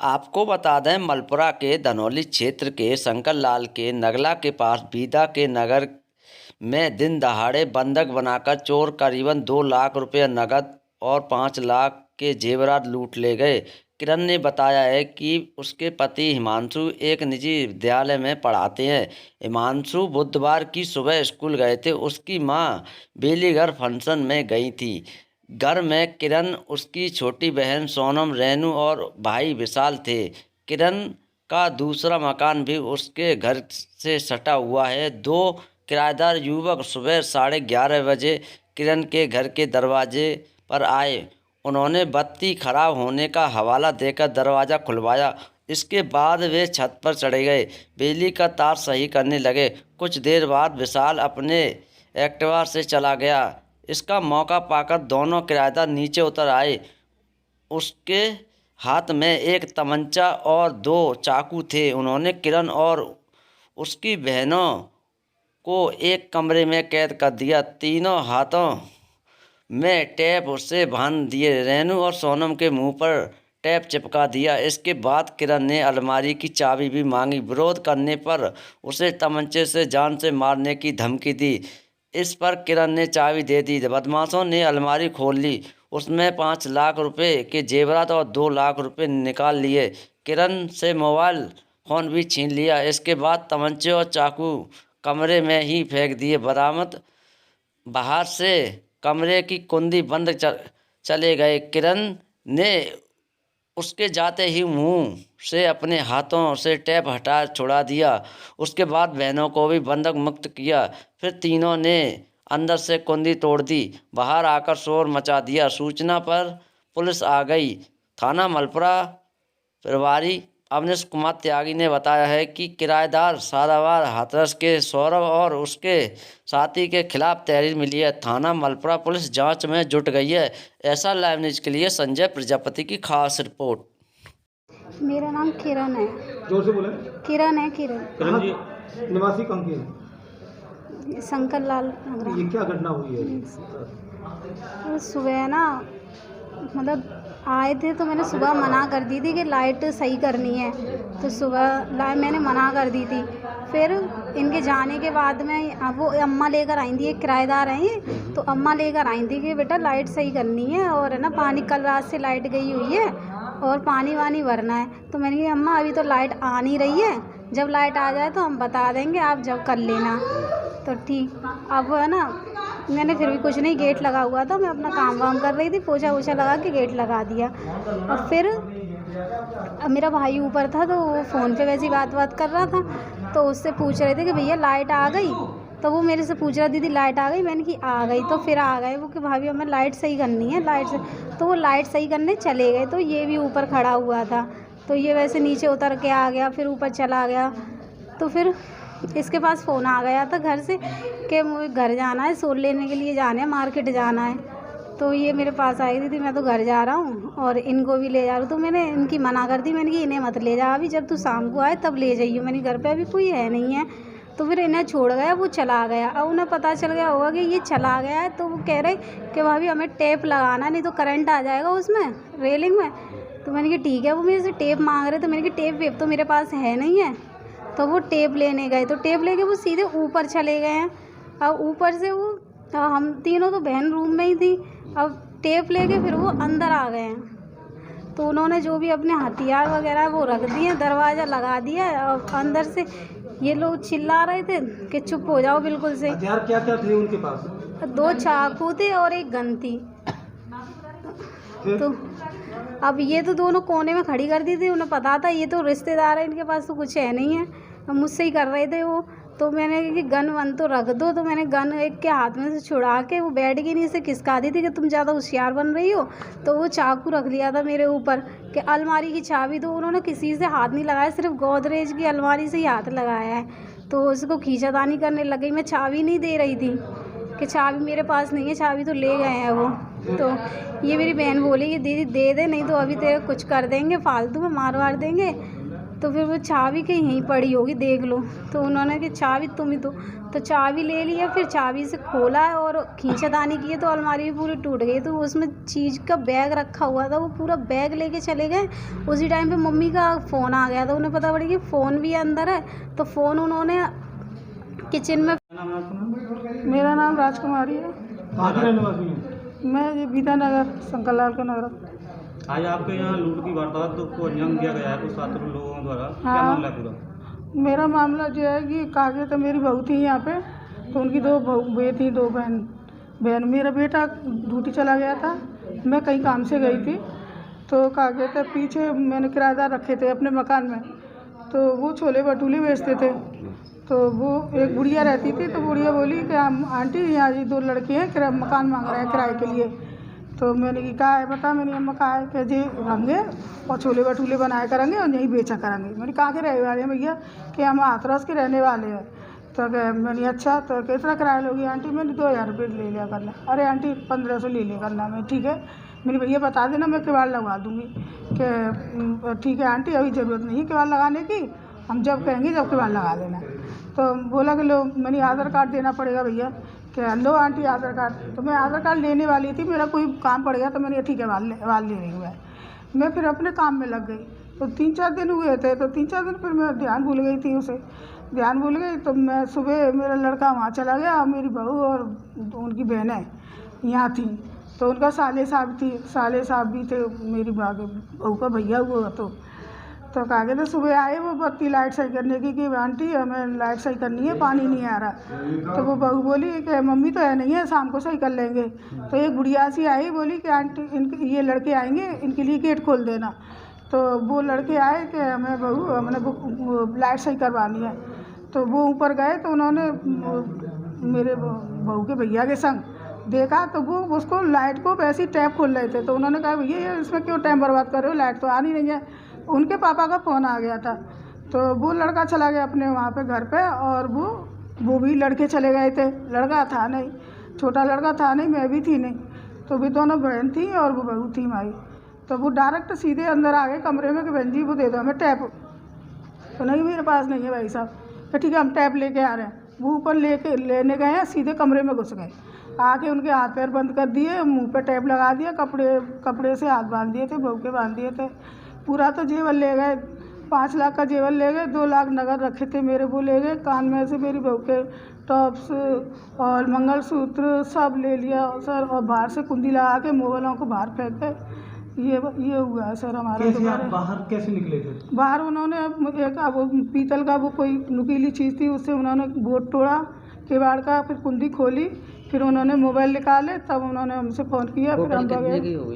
आपको बता दें, मलपुरा के धनौली क्षेत्र के शंकर लाल के नगला के पास बीदा के नगर में दिन दहाड़े बंधक बनाकर चोर करीबन 2 लाख रुपये नकद और 5 लाख के जेवरात लूट ले गए। किरण ने बताया है कि उसके पति हिमांशु एक निजी विद्यालय में पढ़ाते हैं। हिमांशु बुधवार की सुबह स्कूल गए थे। उसकी मां बेलीघर फंक्शन में गई थी। घर में किरण, उसकी छोटी बहन सोनम, रेनू और भाई विशाल थे। किरण का दूसरा मकान भी उसके घर से सटा हुआ है। 2 किराएदार युवक सुबह 11:30 बजे किरण के घर के दरवाजे पर आए। उन्होंने बत्ती खराब होने का हवाला देकर दरवाज़ा खुलवाया। इसके बाद वे छत पर चढ़े गए, बिजली का तार सही करने लगे। कुछ देर बाद विशाल अपने एक्टिवा से चला गया। इसका मौका पाकर दोनों किराएदार नीचे उतर आए। उसके हाथ में एक तमंचा और 2 चाकू थे। उन्होंने किरण और उसकी बहनों को एक कमरे में कैद कर दिया। तीनों हाथों में टेप से बांध दिए। रेनू और सोनम के मुंह पर टेप चिपका दिया। इसके बाद किरण ने अलमारी की चाबी भी मांगी। विरोध करने पर उसे तमंचे से जान से मारने की धमकी दी। इस पर किरण ने चाबी दे दी। बदमाशों ने अलमारी खोल ली। उसमें 5 लाख रुपए के जेवरात और 2 लाख रुपए निकाल लिए। किरण से मोबाइल फ़ोन भी छीन लिया। इसके बाद तमंचे और चाकू कमरे में ही फेंक दिए। बरामद बाहर से कमरे की कुंडी बंद चले गए। किरण ने उसके जाते ही मुंह से अपने हाथों से टेप हटा छुड़ा दिया। उसके बाद बहनों को भी बंधक मुक्त किया। फिर तीनों ने अंदर से कुंडी तोड़ दी। बाहर आकर शोर मचा दिया। सूचना पर पुलिस आ गई। थाना मलपुरा प्रभारी अवनीश कुमार त्यागी ने बताया है कि किराएदार सदाबहार हाथरस के सौरभ और उसके साथी के खिलाफ तहरीर मिली है। थाना मलपुरा पुलिस जांच में जुट गई है। ऐसा लाइव न्यूज के लिए संजय प्रजापति की खास रिपोर्ट। मेरा नाम किरण है। जोर से बोले। किरण है। किरण जी, निवासी कहाँ की है? शंकर लाल नगरा। ये क्या घटना हुई है? सुबह ना मतलब आए थे तो मैंने सुबह मना कर दी थी कि लाइट सही करनी है, तो सुबह मैंने मना कर दी थी। फिर इनके जाने के बाद में अब वो अम्मा लेकर आई थी, एक किराएदार हैं तो अम्मा लेकर आई थी कि बेटा लाइट सही करनी है और है ना पानी, कल रात से लाइट गई हुई है और पानी वानी भरना है। तो मैंने कहा अम्मा अभी तो लाइट आ नहीं रही है, जब लाइट आ जाए तो हम बता देंगे, आप जब कर लेना। तो ठीक, अब है ना मैंने फिर भी कुछ नहीं, गेट लगा हुआ था, मैं अपना काम वाम कर रही थी, पोछा वोछा लगा के गेट लगा दिया। और फिर अब मेरा भाई ऊपर था तो वो फ़ोन पे वैसी बात कर रहा था, तो उससे पूछ रहे थे कि भैया लाइट आ गई। तो वो मेरे से पूछ रहा दीदी लाइट आ गई, मैंने कि आ गई। तो फिर आ गए वो कि भाभी हमें लाइट सही करनी है, लाइट से। तो वो लाइट सही करने चले गए। तो ये भी ऊपर खड़ा हुआ था, तो ये वैसे नीचे उतर के आ गया, फिर ऊपर चला गया। तो फिर इसके पास फ़ोन आ गया था घर से कि मुझे घर जाना है, सोल लेने के लिए जाना है, मार्केट जाना है। तो ये मेरे पास आई थी मैं तो घर जा रहा हूँ और इनको भी ले जा रहा हूँ। तो मैंने इनकी मना कर दी, मैंने कि इन्हें मत ले जा अभी, जब तू शाम को आए तब ले जाइए, मैंने घर पे अभी कोई है नहीं है। तो फिर इन्हें छोड़ गया, वो चला गया। अब उन्हें पता चल गया होगा कि ये चला गया है, तो वो कह रहे कि भाभी हमें टेप लगाना, नहीं तो करंट आ जाएगा उसमें रेलिंग में। तो मैंने कहा ठीक है। वो मेरे से टेप मांग रहे, तो मैंने कहा टेप वेप तो मेरे पास है नहीं है। तो वो टेप लेने गए, तो टेप लेके वो सीधे ऊपर चले गए हैं। अब ऊपर से वो हम तीनों तो बहन रूम में ही थी, अब टेप लेके फिर वो अंदर आ गए हैं। तो उन्होंने जो भी अपने हथियार वगैरह वो रख दिए, दरवाज़ा लगा दिया और अंदर से ये लोग चिल्ला रहे थे कि चुप हो जाओ बिल्कुल से। हथियार क्या क्या थे उनके पास? 2 चाकू थे और एक गन थी। तो अब ये तो दोनों कोने में खड़ी कर दी थी, उन्हें पता था ये तो रिश्तेदार है, इनके पास तो कुछ है नहीं है, मुझसे ही कर रहे थे वो। तो मैंने कहा कि गन वन तो रख दो। तो मैंने गन एक के हाथ में से छुड़ा के वो बैठ के नीचे खिसका दी थी कि तुम ज़्यादा होशियार बन रही हो। तो वो चाकू रख लिया था मेरे ऊपर कि अलमारी की चाबी दो। उन्होंने किसी से हाथ नहीं लगाया, सिर्फ गोदरेज की अलमारी से ही हाथ लगाया है। तो उसको खींचातानी करने लग गई। मैं चाबी नहीं दे रही थी कि चाबी मेरे पास नहीं है, चाबी तो ले गए हैं वो। तो ये मेरी बहन बोली कि दीदी दे दे, नहीं तो अभी तेरे कुछ कर देंगे, फालतू में मार वार देंगे। तो फिर वो चाबी कहीं यहीं पड़ी होगी, देख लो। तो उन्होंने कि चाबी तुम ही दो, तो चाबी ले लिया, फिर चाबी से खोला और खींचतानी की तो अलमारी भी पूरी टूट गई। तो उसमें चीज़ का बैग रखा हुआ था, वो पूरा बैग लेके चले गए। उसी टाइम पे मम्मी का फ़ोन आ गया, तो उन्हें पता पड़ी कि फ़ोन भी अंदर है। तो फ़ोन उन्होंने किचन में। नाम है आपका? मेरा नाम राजकुमारी है। कहाँ के रहने वासी हैं? मैं ये विद्यानगर शंकरलाल का नगर। आज आपके यहाँ लूट की वारदात को अंजाम दिया गया है कुछ छात्र लोगों द्वारा, क्या हाँ। मामला है पूरा? मेरा मामला जो है कि कागे तो मेरी बहू थी यहाँ पे, तो उनकी दो बहू थी, दो बहन। मेरा बेटा ड्यूटी चला गया था, मैं कहीं काम से गई थी। तो कागे तो पीछे मैंने किराएदार रखे थे अपने मकान में, तो वो छोले भटूरे बेचते थे। तो वो एक बुढ़िया रहती थी, तो बुढ़िया बोली कि हम आंटी यहाँ ये दो लड़के हैं, मकान मांग रहे हैं किराए के लिए। तो मैंने कहा है बता, मैंने अम्मा कहा है कि जी होंगे और छोले भटूरे बनाया करेंगे और यहीं बेचा करेंगे। मैंने कहा के रहने वाले हैं भैया, कि हम हाथरस के रहने वाले हैं। तो मैंने अच्छा तो कितना किराया लोगी आंटी? मैंने 2000 रुपये ले लिया करना। अरे आंटी 1500 ले लिया करना। मैं ठीक है, मेरी भैया बता देना, मैं किवाड़ लगवा दूँगी। कि ठीक है आंटी, अभी ज़रूरत नहीं है किवाड़ लगाने की, हम जब कहेंगे जब किवाड़ लगा देना। तो बोला कि लो, मैंने आधार कार्ड देना पड़ेगा भैया। क्या लो आंटी आधार कार्ड। तो मैं आधार कार्ड लेने वाली थी, मेरा कोई काम पड़ गया, तो मैंने ठीक है वाल ले रही हूँ। मैं फिर अपने काम में लग गई। तो 3-4 दिन हुए थे, तो 3-4 दिन फिर मैं ध्यान भूल गई थी, उसे ध्यान भूल गई। तो मैं सुबह मेरा लड़का वहाँ चला गया, और मेरी बहू और उनकी बहनें यहाँ थी। तो उनका साले साहब भी थे, मेरी बहू का भैया हुआ। तो कहा तो सुबह आए वो बत्ती लाइट सही करने की कि आंटी हमें लाइट सही करनी है, पानी नहीं आ रहा। तो वो बहू बोली कि मम्मी तो है नहीं है, शाम को सही कर लेंगे। तो एक बुढ़िया सी आई, बोली कि आंटी ये लड़के आएंगे, इनके लिए गेट खोल देना। तो वो लड़के आए कि हमें बहू हमने लाइट सही करवानी है। तो वो ऊपर गए, तो उन्होंने मेरे बहू के भैया के संग देखा, तो वो उसको लाइट को वैसे ही टैप खोल रहे थे। तो उन्होंने कहा भैया ये इसमें क्यों टाइम बर्बाद कर रहे हो, लाइट तो आनी नहीं है। उनके पापा का फ़ोन आ गया था, तो वो लड़का चला गया अपने वहाँ पे घर पे, और वो भी लड़के चले गए थे। लड़का था नहीं, छोटा लड़का था नहीं, मैं भी थी नहीं। तो भी दोनों बहन थी और वो बहू थी हमारी। तो वो डायरेक्ट सीधे अंदर आ गए कमरे में कि बहन जी वो दे दो हमें टैप। तो नहीं मेरे पास नहीं है भाई साहब। तो ठीक है हम टैप लेके आ रहे हैं। वो ऊपर लेने गए हैं, सीधे कमरे में घुस गए। आके उनके हाथ पैर बंद कर दिए, मुँह पे टैप लगा दिया, कपड़े से हाथ बांध दिए थे, बहू के बांध दिए थे। पूरा तो जेवर ले गए, 5 लाख का जेवर ले गए, 2 लाख नगद रखे थे मेरे, वो ले गए। कान में से मेरी बहू के टॉप्स और मंगलसूत्र सब ले लिया सर, और बाहर से कुंडी लगा के मोबाइलों को बाहर फेंक गए। ये हुआ है सर हमारा। कैसे आप बाहर कैसे निकले थे? बाहर उन्होंने एक वो पीतल का वो कोई नुकीली चीज़ थी, उससे उन्होंने बोर्ड तोड़ा किवाड़ का, फिर कुंडी खोली, फिर उन्होंने मोबाइल निकाले, तब उन्होंने हमसे फ़ोन किया। फिर हम